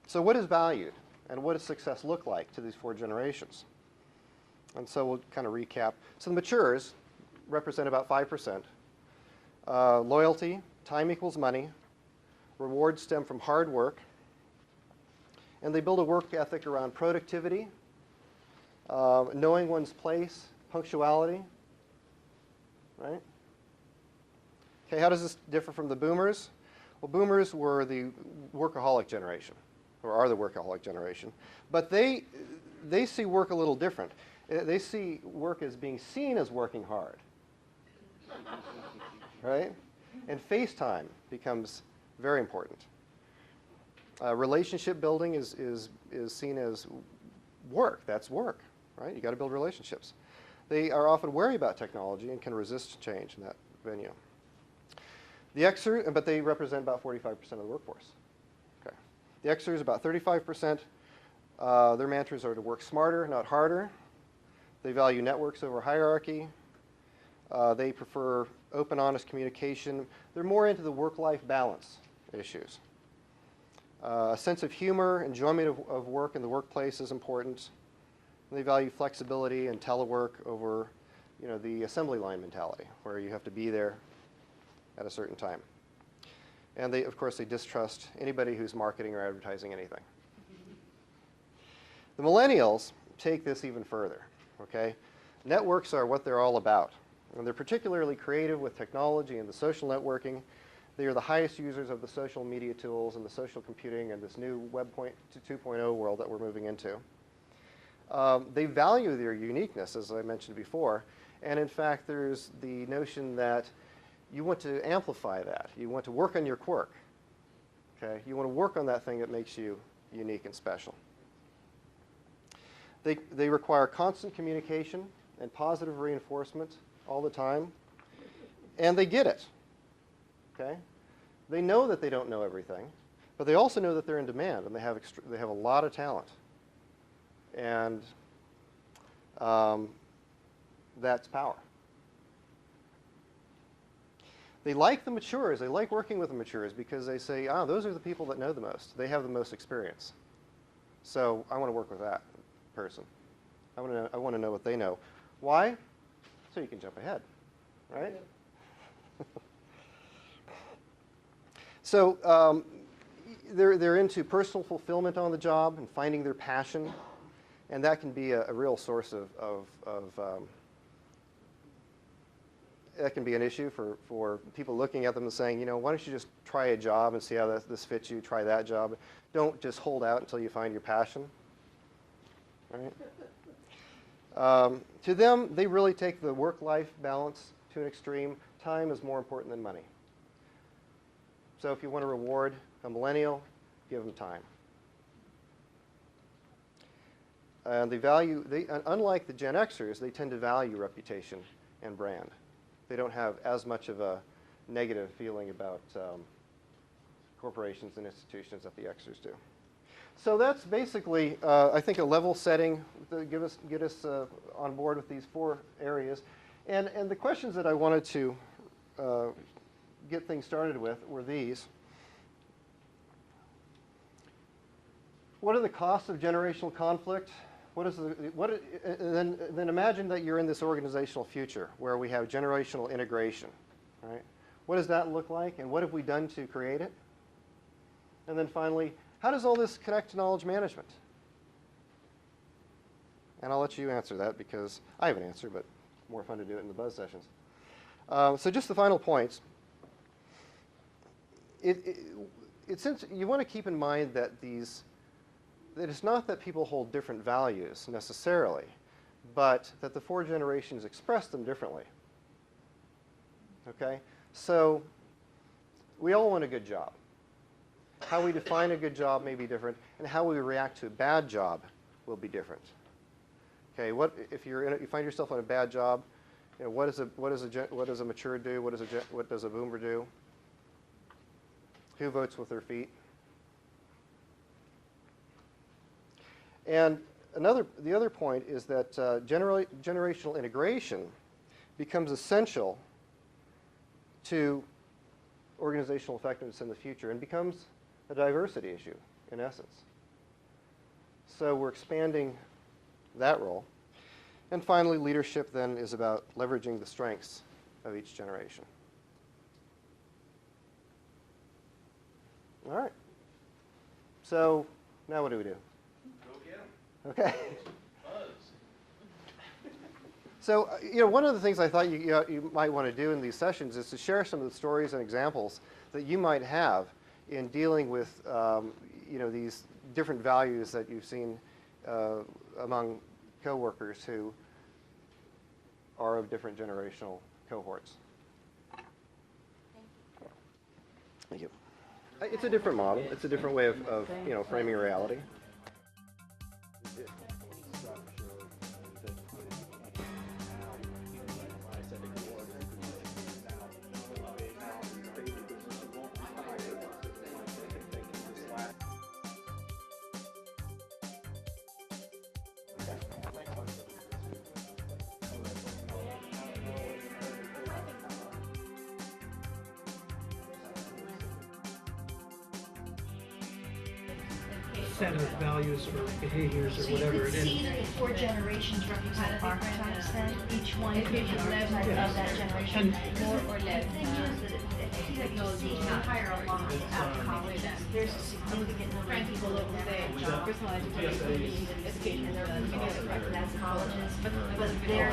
So what is valued, and what does success look like to these 4 generations? And so we'll kind of recap. So the matures represent about 5%. Loyalty, time equals money. Rewards stem from hard work. And they build a work ethic around productivity, knowing one's place, punctuality, right? Okay, how does this differ from the boomers? Well, boomers were the workaholic generation, or are the workaholic generation. But they see work a little different. They see work as being seen as working hard, right? And face time becomes very important. Relationship building is seen as work. That's work, right? You got to build relationships. They are often wary about technology and can resist change in that venue. The Xers, but they represent about 45% of the workforce. Okay. The Xers, about 35%. Their mantras are to work smarter, not harder. They value networks over hierarchy. They prefer open, honest communication. They're more into the work-life balance issues. A sense of humor, enjoyment of work in the workplace is important. They value flexibility and telework over, the assembly line mentality, where you have to be there at a certain time. And of course, they distrust anybody who's marketing or advertising anything. The millennials take this even further, okay? Networks are what they're all about. And they're particularly creative with technology and the social networking. They are the highest users of the social media tools and the social computing and this new Web 2.0 world that we're moving into. They value their uniqueness, as I mentioned before. And in fact, there's the notion that you want to amplify that. You want to work on your quirk. Okay? You want to work on that thing that makes you unique and special. They require constant communication and positive reinforcement all the time. And they get it. Okay? They know that they don't know everything, but they also know that they're in demand and they have a lot of talent. And that's power. They like the matures. They like working with the matures because they say, those are the people that know the most. They have the most experience. So I want to work with that person. I want to know what they know. Why? So you can jump ahead, right? So they're into personal fulfillment on the job and finding their passion. And that can be a real source that can be an issue for people looking at them and saying, why don't you just try a job and see how this fits you, try that job. Don't just hold out until you find your passion, right? To them, they really take the work-life balance to an extreme. Time is more important than money. So if you want to reward a millennial, give them time. And unlike the Gen Xers, they tend to value reputation and brand. They don't have as much of a negative feeling about corporations and institutions that the Xers do. So that's basically, I think, a level setting to get us on board with these 4 areas. And the questions that I wanted to get things started with were these. What are the costs of generational conflict? Then imagine that you're in this organizational future where we have generational integration, right? What does that look like, and what have we done to create it? And then finally, how does all this connect to knowledge management? And I'll let you answer that because I have an answer, but more fun to do it in the buzz sessions. So just the final points. Since you want to keep in mind that it's not that people hold different values necessarily, but that the 4 generations express them differently. Okay? So we all want a good job. How we define a good job may be different, and how we react to a bad job will be different. Okay, if you find yourself on a bad job, what does a mature do? What does a boomer do? Who votes with their feet? And the other point is that generational integration becomes essential to organizational effectiveness in the future and becomes a diversity issue, in essence. So we're expanding that role. And finally, leadership then is about leveraging the strengths of each generation. All right. So now what do we do? Go get 'em. Okay. Buzz. So, one of the things I thought you might want to do in these sessions is to share some of the stories and examples that you might have in dealing with, these different values that you've seen among coworkers who are of different generational cohorts. Thank you. It's a different model. It's a different way of framing reality. Set of values or behaviors or whatever it So you is. could see that the 4 generations represent archetypes then, each one could be a level of that generation. More or less. The thing is that technology is not higher along at college. There's a significant number of people over there. Personalized education and that's colleges. But they're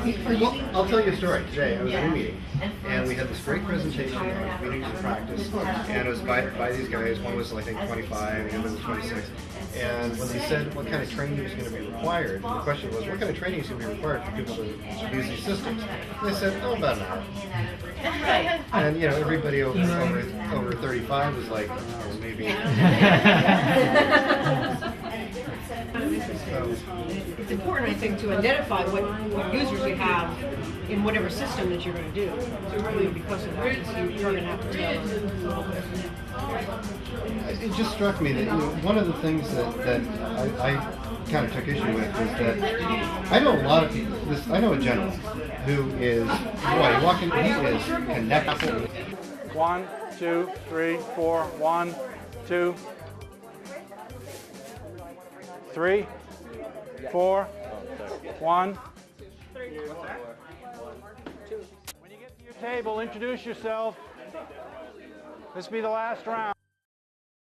I'll tell you a story. Today I was at a meeting, and we had this great presentation on communities of practice, and it was by these guys. One was, I think, 25, the other was 26. And when they said what kind of training was going to be required, the question was, what kind of training is going to be required for people to use these systems? And they said, oh, about an hour. And, everybody over 35 was like, oh, maybe. It's important, I think, to identify what users you have in whatever system that you're going to do. So really, because of that, you're going to have to tell them a little bit. It just struck me that one of the things that I kind of took issue with is that I know a lot of people. I know a gentleman who is, he is connected. 1, 2, 3, 4. 1, 2, 3, 4. 1. When you get to your table, introduce yourself. This will be the last round.